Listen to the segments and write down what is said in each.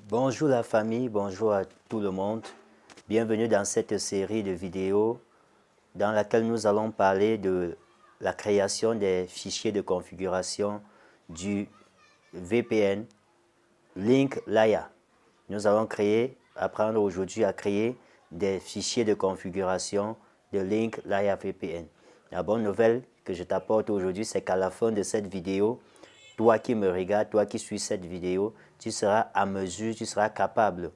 Bonjour la famille, bonjour à tout le monde. Bienvenue dans cette série de vidéos dans laquelle nous allons parler de la création des fichiers de configuration du VPN Link Layer. Nous allons apprendre aujourd'hui à créer des fichiers de configuration de Link Layer VPN. La bonne nouvelle que je t'apporte aujourd'hui, c'est qu'à la fin de cette vidéo, toi qui me regardes, toi qui suis cette vidéo, tu seras à mesure, tu seras capable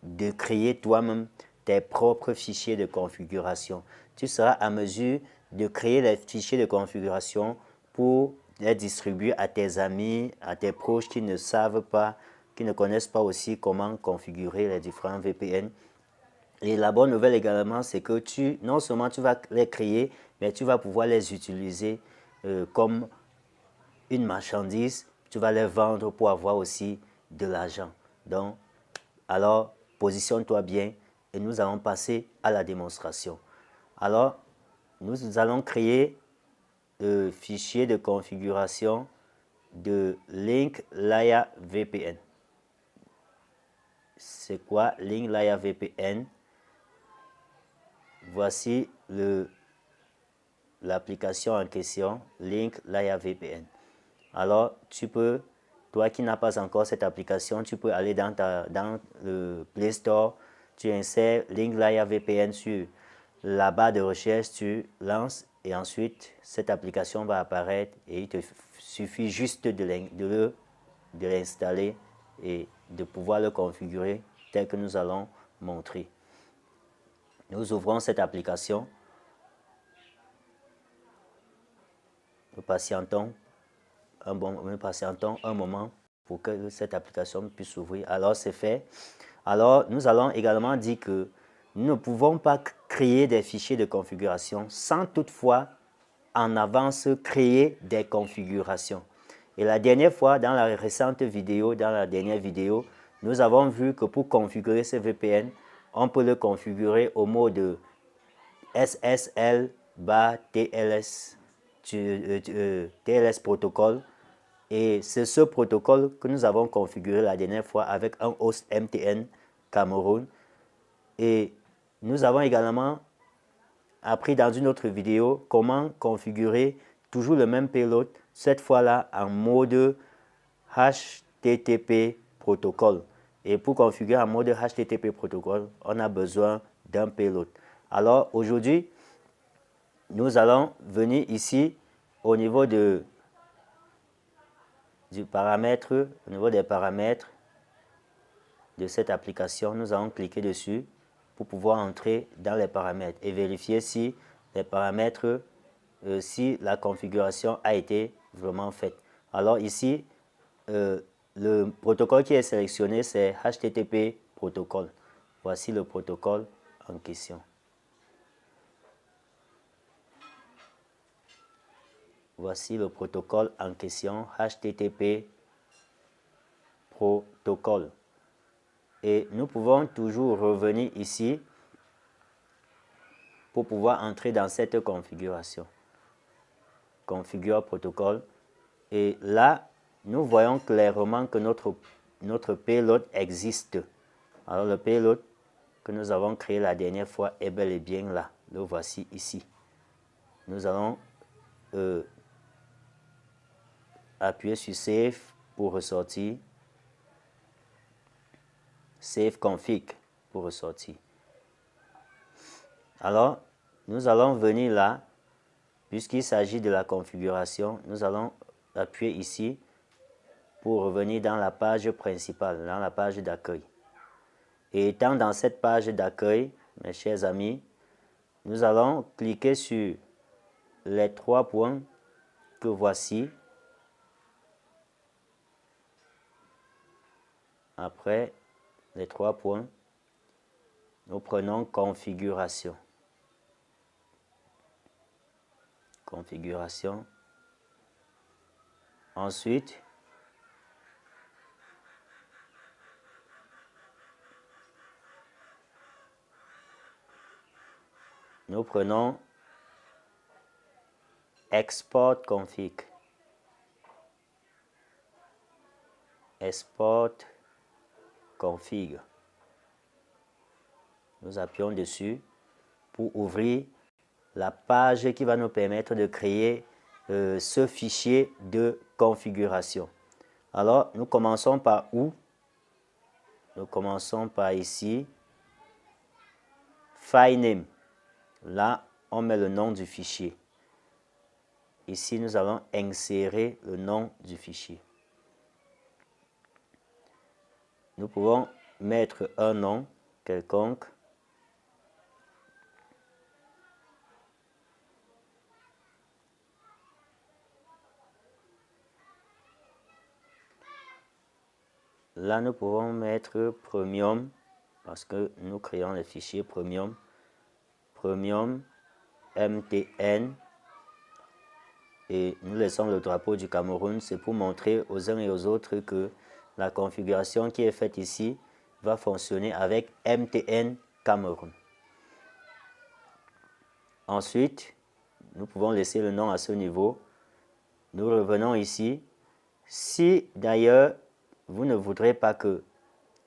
de créer toi-même tes propres fichiers de configuration. Tu seras à mesure de créer les fichiers de configuration pour les distribuer à tes amis, à tes proches qui ne savent pas, qui ne connaissent pas aussi comment configurer les différents VPN. Et la bonne nouvelle également, c'est que non seulement tu vas les créer, mais tu vas pouvoir les utiliser comme une marchandise, tu vas les vendre pour avoir aussi de l'argent. Donc, alors, positionne-toi bien et nous allons passer à la démonstration. Alors, nous allons créer le fichier de configuration de Link Layer VPN. C'est quoi Link Layer VPN? Voici l'application en question, Link Layer VPN. Alors, toi qui n'as pas encore cette application, tu peux aller dans le Play Store, tu insères Link Layer VPN sur la barre de recherche, tu lances et ensuite cette application va apparaître et il te suffit juste de l'installer et de pouvoir le configurer tel que nous allons montrer. Nous ouvrons cette application, nous patientons un moment pour que cette application puisse s'ouvrir. Alors c'est fait. Alors nous allons également dire que nous ne pouvons pas créer des fichiers de configuration sans toutefois en avance créer des configurations. Et la dernière fois, dans la dernière vidéo, nous avons vu que pour configurer ce VPN, on peut le configurer au mode SSL/TLS TLS protocole. Et c'est ce protocole que nous avons configuré la dernière fois avec un host MTN Cameroun. Et nous avons également appris dans une autre vidéo comment configurer toujours le même payload, cette fois-là en mode HTTP protocole. Et pour configurer en mode HTTP protocole, on a besoin d'un payload. Alors aujourd'hui, nous allons venir ici au niveau des paramètres de cette application. Nous allons cliquer dessus pour pouvoir entrer dans les paramètres et vérifier si les paramètres, si la configuration a été vraiment faite. Alors ici, le protocole qui est sélectionné, c'est HTTP protocole. Voici le protocole en question. Voici le protocole en question, HTTP protocole. Et nous pouvons toujours revenir ici pour pouvoir entrer dans cette configuration. Configure protocole. Et là, nous voyons clairement que notre payload existe. Alors le payload que nous avons créé la dernière fois est bel et bien là. Le voici ici. Nous allons appuyer sur Save pour ressortir. Save config pour ressortir. Alors, nous allons venir là, puisqu'il s'agit de la configuration, nous allons appuyer ici pour revenir dans la page principale, dans la page d'accueil. Et étant dans cette page d'accueil, mes chers amis, nous allons cliquer sur les 3 points que voici. Après les 3 points, nous prenons configuration. Configuration. Ensuite, nous prenons export config. Export config. Nous appuyons dessus pour ouvrir la page qui va nous permettre de créer ce fichier de configuration. Alors, nous commençons par où? Nous commençons par ici. File name. Là, on met le nom du fichier. Ici, nous allons insérer le nom du fichier. Nous pouvons mettre un nom quelconque. Là, nous pouvons mettre Premium, parce que nous créons le fichier Premium. Premium MTN. Et nous laissons le drapeau du Cameroun. C'est pour montrer aux uns et aux autres que la configuration qui est faite ici va fonctionner avec MTN Cameroun. Ensuite, nous pouvons laisser le nom à ce niveau. Nous revenons ici. Si d'ailleurs, vous ne voudrez pas que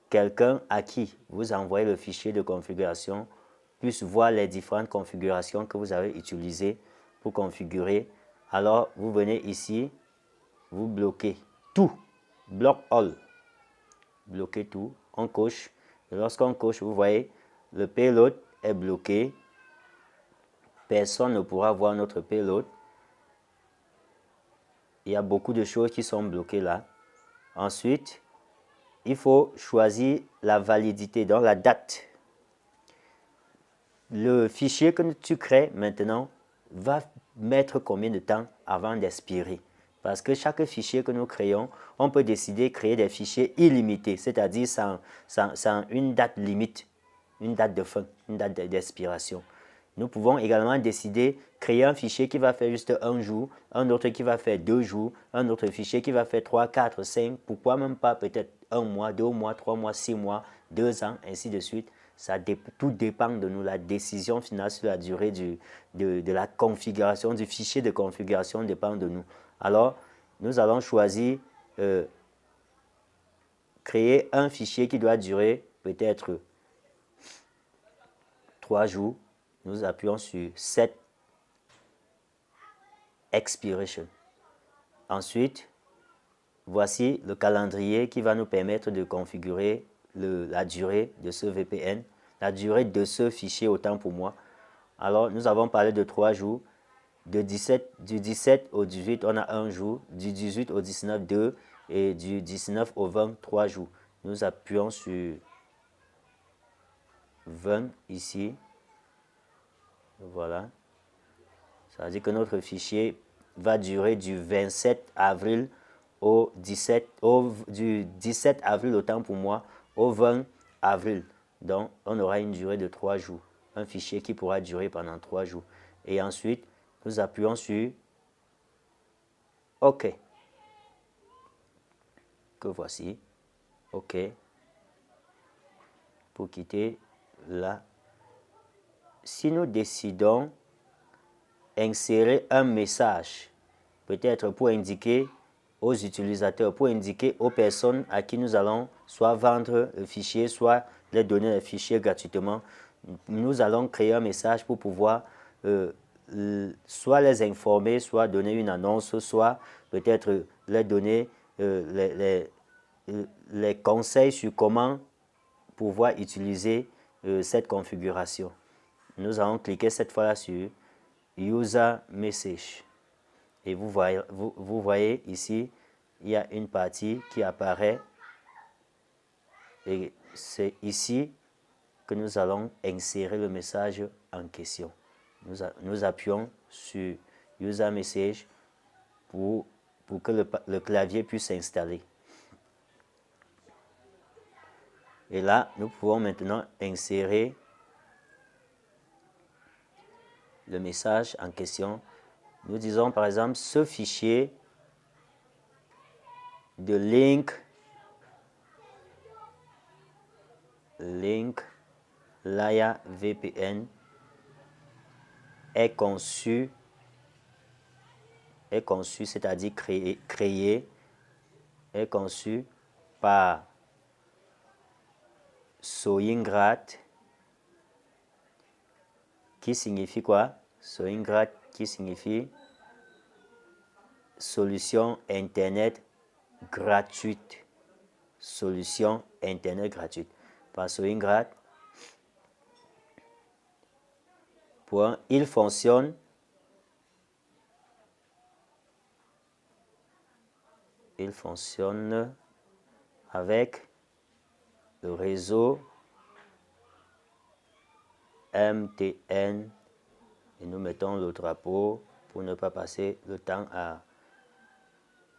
quelqu'un à qui vous envoyez le fichier de configuration puisse voir les différentes configurations que vous avez utilisées pour configurer, alors vous venez ici, vous bloquez tout, block all, bloquez tout, on coche. Et lorsqu'on coche, vous voyez, le payload est bloqué. Personne ne pourra voir notre payload. Il y a beaucoup de choses qui sont bloquées là. Ensuite, il faut choisir la validité, donc la date. Le fichier que tu crées maintenant va mettre combien de temps avant d'expirer? Parce que chaque fichier que nous créons, on peut décider de créer des fichiers illimités, c'est-à-dire sans une date limite, une date de fin, une date d'expiration. Nous pouvons également décider de créer un fichier qui va faire juste un jour, un autre qui va faire 2 jours, un autre fichier qui va faire 3, 4, 5, pourquoi même pas peut-être 1 mois, 2 mois, 3 mois, 6 mois, 2 ans, ainsi de suite. Tout dépend de nous. La décision finale sur la durée de la configuration, du fichier de configuration dépend de nous. Alors, nous allons choisir créer un fichier qui doit durer peut-être 3 jours. Nous appuyons sur Set Expiration. Ensuite, voici le calendrier qui va nous permettre de configurer la durée de ce VPN, la durée de ce fichier, autant pour moi. Alors, nous avons parlé de 3 jours. Du 17 au 18, on a 1 jour. Du 18 au 19, 2. Et du 19 au 20, 3 jours. Nous appuyons sur 20 ici. Voilà. Ça veut dire que notre fichier va durer du 27 avril au 17, du 17 avril, autant pour moi, au 20 avril. Donc, on aura une durée de 3 jours. Un fichier qui pourra durer pendant 3 jours. Et ensuite, nous appuyons sur OK. Que voici. OK. Pour quitter là. Si nous décidons d'insérer un message, peut-être pour indiquer aux utilisateurs, pour indiquer aux personnes à qui nous allons soit vendre le fichier, soit les donner le fichier gratuitement, nous allons créer un message pour pouvoir soit les informer, soit donner une annonce, soit peut-être les donner les conseils sur comment pouvoir utiliser cette configuration. Nous allons cliquer cette fois-là sur User Message. Et vous voyez ici, il y a une partie qui apparaît. Et c'est ici que nous allons insérer le message en question. Nous appuyons sur User Message pour que le clavier puisse s'installer. Et là, nous pouvons maintenant insérer le message en question. Nous disons par exemple ce fichier de link Laya VPN est conçu, c'est-à-dire créé, est conçu par Soingrat, qui signifie quoi? Soingrat, qui signifie solution Internet gratuite. Solution Internet gratuite. Par Soingrat, il fonctionne avec le réseau MTN et nous mettons le drapeau pour ne pas passer le temps à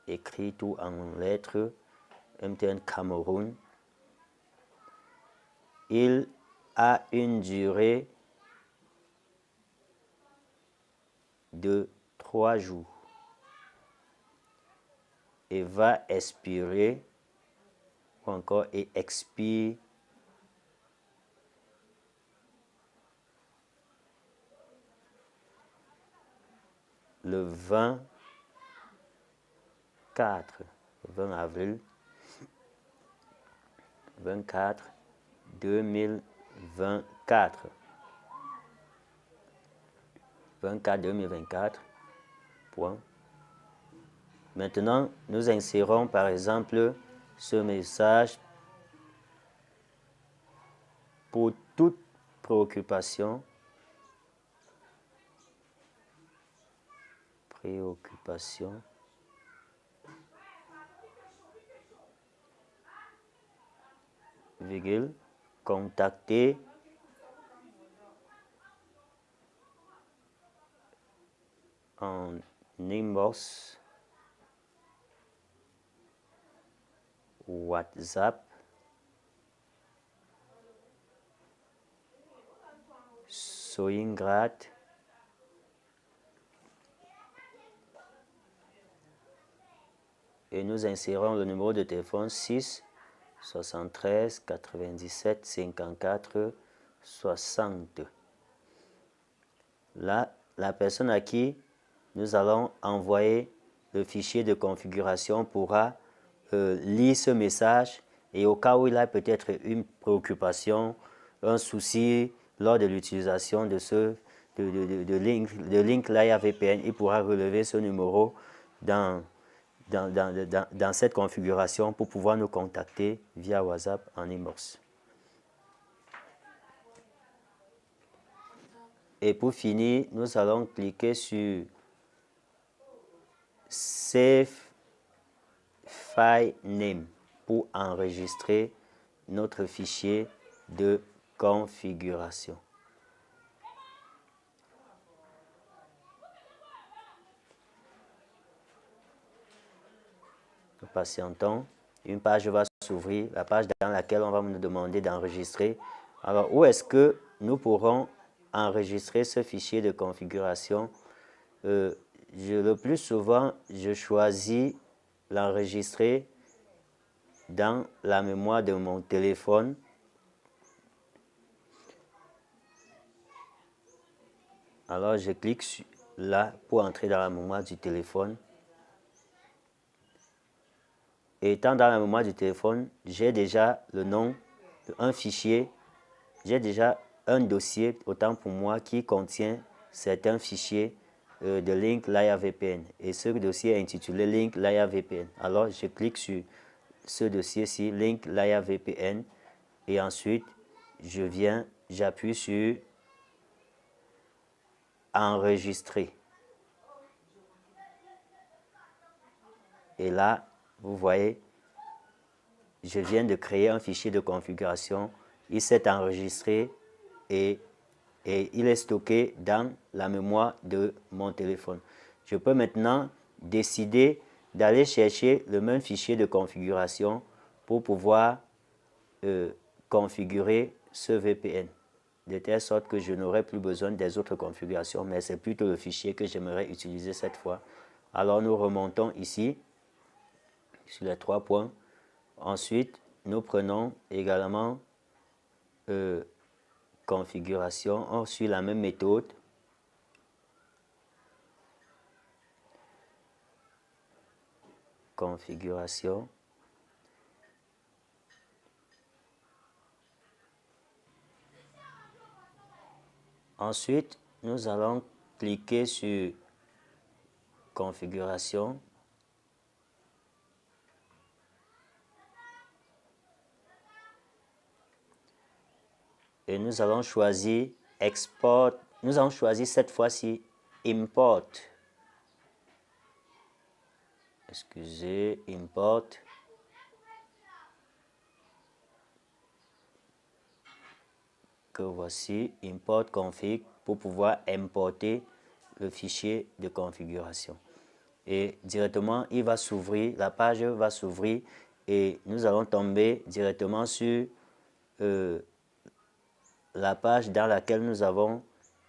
écrire tout en lettres. MTN Cameroun. Il a une durée de 3 jours et va expirer ou encore et expire le 20 avril 24 2024. 24 2024. Point. Maintenant, nous insérons par exemple ce message: pour toute préoccupation, virgule, contactez en inbox WhatsApp Soingrat et nous insérons le numéro de téléphone 6 73 97 54 60. Là, la personne à qui nous allons envoyer le fichier de configuration pourra lire ce message et au cas où il a peut-être une préoccupation, un souci lors de l'utilisation de Link Layer VPN, il pourra relever ce numéro dans cette configuration pour pouvoir nous contacter via WhatsApp en inbox. Et pour finir, nous allons cliquer sur Save File Name pour enregistrer notre fichier de configuration. Nous patientons. Une page va s'ouvrir, la page dans laquelle on va nous demander d'enregistrer. Alors, où est-ce que nous pourrons enregistrer ce fichier de configuration? Le plus souvent, je choisis l'enregistrer dans la mémoire de mon téléphone. Alors, je clique là pour entrer dans la mémoire du téléphone. Et étant dans la mémoire du téléphone, j'ai déjà le nom d'un fichier, j'ai déjà un dossier, autant pour moi, qui contient certains fichiers de Link Layer VPN. Et ce dossier est intitulé Link Layer VPN. Alors, je clique sur ce dossier-ci, Link Layer VPN, et ensuite, j'appuie sur Enregistrer. Et là, vous voyez, je viens de créer un fichier de configuration. Il s'est enregistré et il est stocké dans la mémoire de mon téléphone. Je peux maintenant décider d'aller chercher le même fichier de configuration pour pouvoir configurer ce VPN, de telle sorte que je n'aurai plus besoin des autres configurations, mais c'est plutôt le fichier que j'aimerais utiliser cette fois. Alors nous remontons ici sur les 3 points. Ensuite, nous prenons également configuration. On suit la même méthode. Configuration. Ensuite, nous allons cliquer sur configuration. Et nous allons choisir export. Nous allons choisir cette fois-ci import. Excusez, import. Que voici, import config pour pouvoir importer le fichier de configuration. Et directement, il va s'ouvrir, la page va s'ouvrir et nous allons tomber directement sur la page dans laquelle nous avons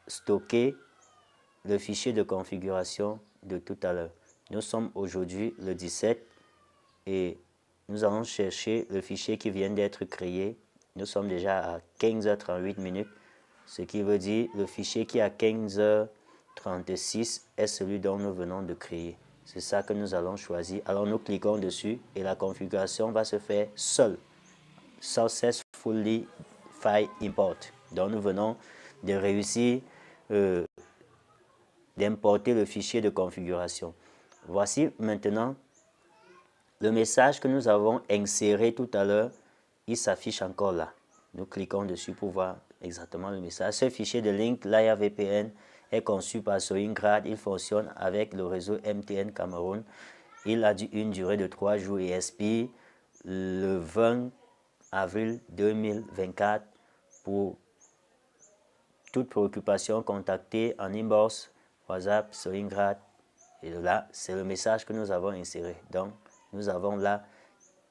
stocké le fichier de configuration de tout à l'heure. Nous sommes aujourd'hui le 17 et nous allons chercher le fichier qui vient d'être créé. Nous sommes déjà à 15h38 minutes, ce qui veut dire le fichier qui est à 15h36 est celui dont nous venons de créer. C'est ça que nous allons choisir. Alors nous cliquons dessus et la configuration va se faire seule. Successfully File Import. Donc nous venons de réussir d'importer le fichier de configuration. Voici maintenant le message que nous avons inséré tout à l'heure. Il s'affiche encore là. Nous cliquons dessus pour voir exactement le message. Ce fichier de link Laya VPN est conçu par Soingrad. Il fonctionne avec le réseau MTN Cameroun. Il a une durée de 3 jours et expire le 20 avril 2024. Pour toute préoccupation, contactez en inbox, WhatsApp, Soingrad. Et là, c'est le message que nous avons inséré. Donc, nous avons là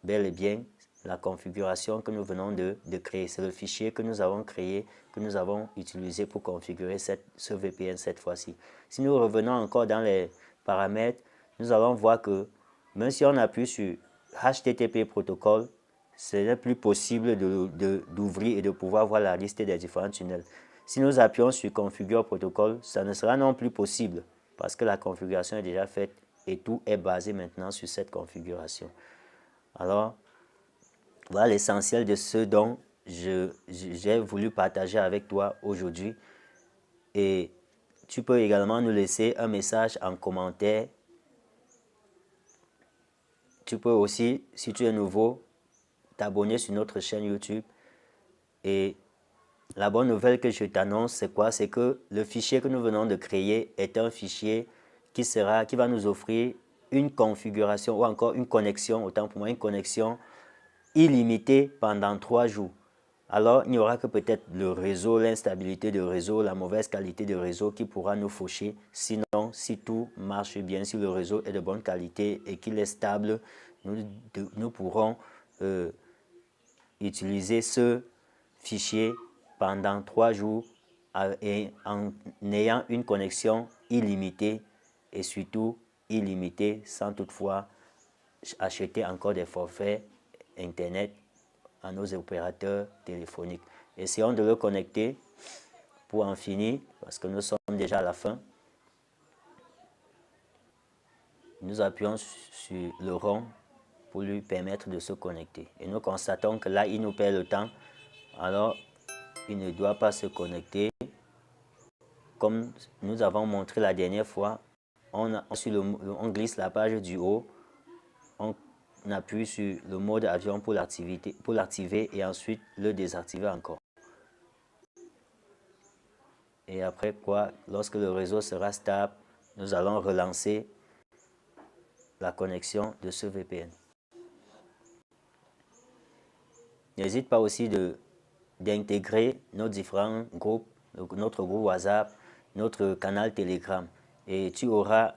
bel et bien la configuration que nous venons de créer. C'est le fichier que nous avons créé, que nous avons utilisé pour configurer ce VPN cette fois-ci. Si nous revenons encore dans les paramètres, nous allons voir que même si on appuie sur HTTP protocole, ce n'est plus possible d'ouvrir et de pouvoir voir la liste des différents tunnels. Si nous appuyons sur configure protocole, ça ne sera non plus possible parce que la configuration est déjà faite et tout est basé maintenant sur cette configuration. Alors, voilà l'essentiel de ce dont j'ai voulu partager avec toi aujourd'hui. Et tu peux également nous laisser un message en commentaire. Tu peux aussi, si tu es nouveau, t'abonner sur notre chaîne YouTube. Et la bonne nouvelle que je t'annonce, c'est quoi? C'est que le fichier que nous venons de créer est un fichier qui va nous offrir une configuration ou encore une connexion, autant pour moi, une connexion illimitée pendant 3 jours. Alors, il n'y aura que peut-être le réseau, l'instabilité de réseau, la mauvaise qualité de réseau qui pourra nous faucher. Sinon, si tout marche bien, si le réseau est de bonne qualité et qu'il est stable, nous pourrons utiliser ce fichier pendant 3 jours et en ayant une connexion illimitée et surtout illimitée sans toutefois acheter encore des forfaits Internet à nos opérateurs téléphoniques. Essayons de le connecter pour en finir parce que nous sommes déjà à la fin. Nous appuyons sur le rond pour lui permettre de se connecter. Et nous constatons que là, il nous perd le temps. Alors, il ne doit pas se connecter. Comme nous avons montré la dernière fois, on glisse la page du haut, on appuie sur le mode avion pour l'activer et ensuite le désactiver encore. Et après quoi, lorsque le réseau sera stable, nous allons relancer la connexion de ce VPN. N'hésite pas aussi d'intégrer nos différents groupes, notre groupe WhatsApp, notre canal Telegram. Et tu auras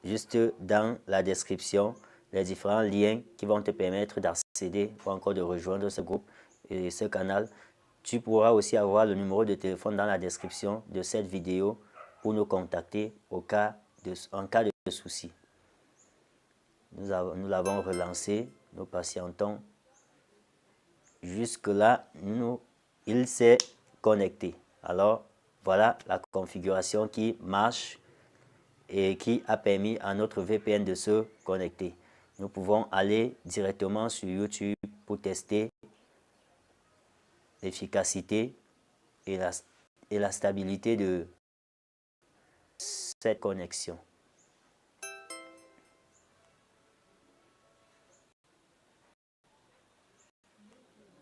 juste dans la description les différents liens qui vont te permettre d'accéder ou encore de rejoindre ce groupe et ce canal. Tu pourras aussi avoir le numéro de téléphone dans la description de cette vidéo pour nous contacter en cas de souci. Nous l'avons relancé, nous patientons. Jusque-là, il s'est connecté. Alors, voilà la configuration qui marche et qui a permis à notre VPN de se connecter. Nous pouvons aller directement sur YouTube pour tester l'efficacité et et la stabilité de cette connexion.